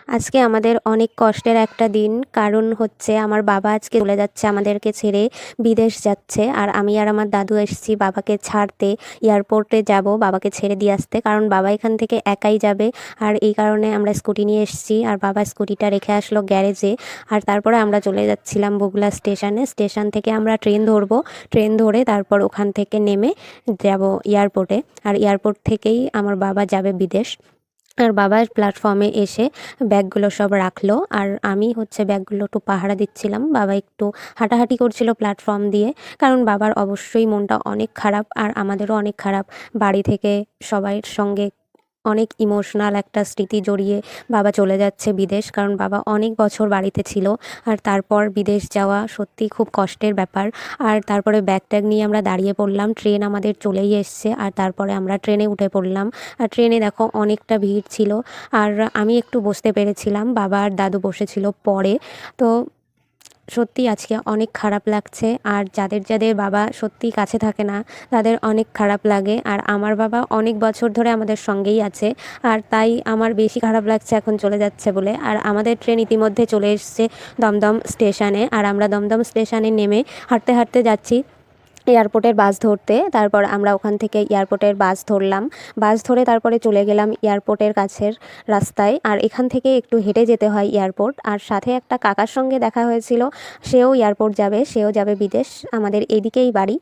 আজকে আমাদের অনেক কষ্টের একটা দিন, কারণ হচ্ছে আমার বাবা আজকে চলে যাচ্ছে, আমাদেরকে ছেড়ে বিদেশ যাচ্ছে। আর আমি আর আমার দাদু এসেছি বাবাকে ছাড়তে, এয়ারপোর্টে যাব বাবাকে ছেড়ে দিয়ে আসতে, কারণ বাবা এখান থেকে একাই যাবে। আর এই কারণে আমরা স্কুটি নিয়ে এসেছি, আর বাবা স্কুটিটা রেখে আসলো গ্যারেজে। আর তারপরে আমরা চলে যাচ্ছিলাম বগুড়া স্টেশনে। স্টেশন থেকে আমরা ট্রেন ধরবো, ট্রেন ধরে তারপর ওখান থেকে নেমে যাব এয়ারপোর্টে। আর এয়ারপোর্ট থেকেই আমার বাবা যাবে বিদেশ। আর বাবা প্ল্যাটফর্মে এসে ব্যাগগুলো সব রাখলো, আর আমি হচ্ছে ব্যাগগুলো একটু পাহারা দিচ্ছিলাম। বাবা একটু হাঁটাহাঁটি করছিল প্ল্যাটফর্ম দিয়ে, কারণ বাবার অবশ্যই মনটা অনেক খারাপ, আর আমাদেরও অনেক খারাপ। বাড়ি থেকে সবাইয়ের সঙ্গে অনেক ইমোশনাল একটা স্মৃতি জড়িয়ে বাবা চলে যাচ্ছে বিদেশ, কারণ বাবা অনেক বছর বাড়িতে ছিল। আর তারপর বিদেশ যাওয়া সত্যিই খুব কষ্টের ব্যাপার। আর তারপরে ব্যাগ ট্যাগ নিয়ে আমরা দাঁড়িয়ে পড়লাম, ট্রেন আমাদের চলেই এসছে। আর তারপরে আমরা ট্রেনে উঠে পড়লাম। আর ট্রেনে দেখো অনেকটা ভিড় ছিল, আর আমি একটু বসতে পেরেছিলাম, বাবা আর দাদু বসেছিল পরে। তো সত্যি আজকে অনেক খারাপ লাগছে। আর যাদের যাদের বাবা সত্যিই কাছে থাকে না, তাদের অনেক খারাপ লাগে। আর আমার বাবা অনেক বছর ধরে আমাদের সঙ্গেই আছে, আর তাই আমার বেশি খারাপ লাগছে এখন চলে যাচ্ছে বলে। আর আমাদের ট্রেন ইতিমধ্যে চলে এসছে দমদম স্টেশনে, আর আমরা দমদম স্টেশনে নেমে হাঁটতে হাঁটতে যাচ্ছি এয়ারপোর্টের বাস ধরতে। তারপর আমরা ওখান থেকে এয়ারপোর্টের বাস ধরলাম, বাস ধরে তারপরে চলে গেলাম এয়ারপোর্টের কাছের রাস্তায়। আর এখান থেকে একটু হেঁটে যেতে হয় এয়ারপোর্ট। আর সাথে একটা কাকার সঙ্গে দেখা হয়েছিল, সেও এয়ারপোর্ট যাবে, সেও যাবে বিদেশ, আমাদের এদিকেই বাড়ি।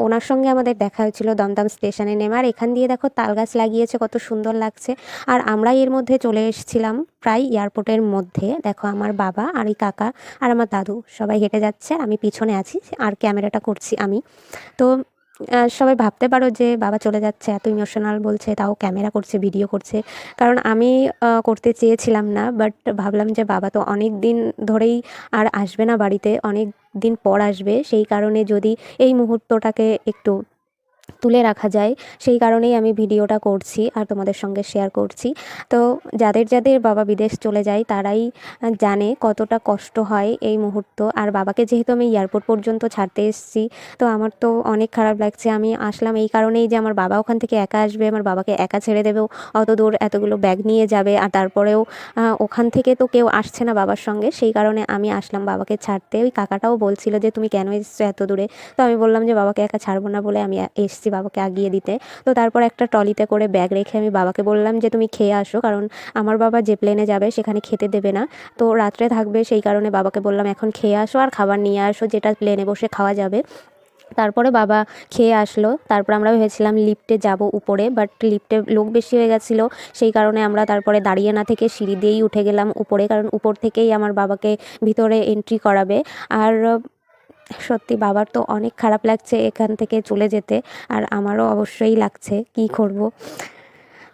ওনার সঙ্গে আমাদের দেখা হয়েছিল দমদম স্টেশনে নেমে। আর এখান দিয়ে দেখো তাল গাছ লাগিয়েছে, কত সুন্দর লাগছে। আর আমরা এর মধ্যে চলে এসেছিলাম প্রায় এয়ারপোর্টের মধ্যে। দেখো আমার বাবা আর এই কাকা আর আমার দাদু সবাই হেঁটে যাচ্ছে, আমি পিছনে আছি আর ক্যামেরাটা করছি আমি। তো সবাই ভাবতে পারো যে বাবা চলে যাচ্ছে, এত ইমোশনাল বলছে, তাও ক্যামেরা করছে, ভিডিও করছে। কারণ আমি করতে চেয়েছিলাম না, বাট ভাবলাম যে বাবা তো অনেক দিন ধরেই আর আসবে না বাড়িতে, অনেক দিন পর আসবে, সেই কারণে যদি এই মুহূর্তটাকে একটু তুলে রাখা যায়, সেই কারণেই আমি ভিডিওটা করছি আর তোমাদের সঙ্গে শেয়ার করছি। তো যাদের যাদের বাবা বিদেশ চলে যায় তারাই জানে কতটা কষ্ট হয় এই মুহূর্ত। আর বাবাকে যেহেতু আমি এয়ারপোর্ট পর্যন্ত ছাড়তে এসেছি, তো আমার তো অনেক খারাপ লাগছে। আমি আসলাম এই কারণেই যে আমার বাবা ওখান থেকে একা আসবে, আমার বাবাকে একা ছেড়ে দেবেও, অত দূর এতগুলো ব্যাগ নিয়ে যাবে। আর তারপরেও ওখান থেকে তো কেউ আসছে না বাবার সঙ্গে, সেই কারণে আমি আসলাম বাবাকে ছাড়তে। ওই কাকাটাও বলছিল যে তুমি কেন এসছো এত দূরে। তো আমি বললাম যে বাবাকে একা ছাড়বো না বলে আমি এসছি বাবাকে আগিয়ে দিতে। তো তারপর একটা ট্রলিতে করে ব্যাগ রেখে আমি বাবাকে বললাম যে তুমি খেয়ে আসো, কারণ আমার বাবা যে প্লেনে যাবে সেখানে খেতে দেবে না, তো রাত্রে থাকবে, সেই কারণে বাবাকে বললাম এখন খেয়ে আসো আর খাবার নিয়ে আসো যেটা প্লেনে বসে খাওয়া যাবে। তারপরে বাবা খেয়ে আসলো। তারপর আমরা ভেবেছিলাম লিফটে যাব উপরে, বাট লিফটে লোক বেশি হয়ে গেছিলো, সেই কারণে আমরা তারপরে দাঁড়িয়ে না থেকে সিঁড়ি দিয়েই উঠে গেলাম উপরে, কারণ উপর থেকেই আমার বাবাকে ভিতরে এন্ট্রি করাবে। আর সত্যি বাবার তো অনেক খারাপ লাগছে এখান থেকে চলে যেতে, আর আমারও অবশ্যই লাগছে, কী করব।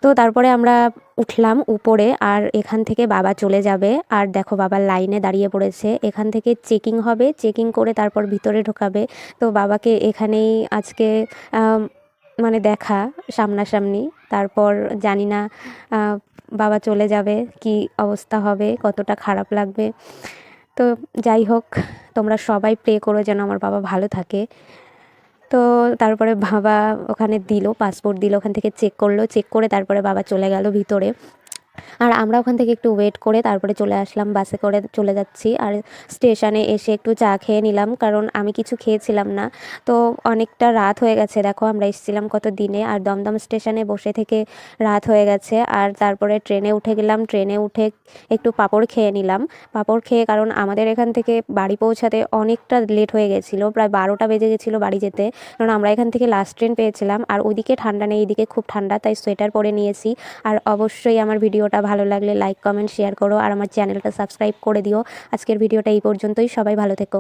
তো তারপরে আমরা উঠলাম উপরে, আর এখান থেকে বাবা চলে যাবে। আর দেখো বাবার লাইনে দাঁড়িয়ে পড়েছে, এখান থেকে চেকিং হবে, চেকিং করে তারপর ভিতরে ঢোকাবে। তো বাবাকে এখানেই আজকে মানে দেখা সামনাসামনি। তারপর জানি না বাবা চলে যাবে কি অবস্থা হবে, কতটা খারাপ লাগবে। তো যাই হোক, তোমরা সবাই প্রে করো যেন আমার বাবা ভালো থাকে। তো তারপরে বাবা ওখানে দিল, পাসপোর্ট দিল, ওখান থেকে চেক করলো, চেক করে তারপরে বাবা চলে গেল ভিতরে। আর আমরা ওখান থেকে একটু ওয়েট করে তারপরে চলে আসলাম, বাসে করে চলে যাচ্ছি। আর স্টেশনে এসে একটু চা খেয়ে নিলাম, কারণ আমি কিছু খেয়েছিলাম না। তো অনেকটা রাত হয়ে গেছে, দেখো আমরা এসেছিলাম কত দিনে, আর দমদম স্টেশনে বসে থেকে রাত হয়ে গেছে। আর তারপরে ট্রেনে উঠে গেলাম, ট্রেনে উঠে একটু পাঁপড় খেয়ে নিলাম। পাঁপড় খেয়ে, কারণ আমাদের এখান থেকে বাড়ি পৌঁছাতে অনেকটা লেট হয়ে গেছিলো, প্রায় 12টা বেজে গেছিলো বাড়ি যেতে, কারণ আমরা এখান থেকে লাস্ট ট্রেন পেয়েছিলাম। আর ওইদিকে ঠান্ডা নেই, এইদিকে খুব ঠান্ডা, তাই সোয়েটার পরে নিয়েছি। আর অবশ্যই আমার ভিডিওটা ভালো লাগলে লাইক কমেন্ট শেয়ার করো, আর আমার চ্যানেলটা সাবস্ক্রাইব করে দিও। আজকের ভিডিওটা এই পর্যন্তই, সবাই ভালো থেকো।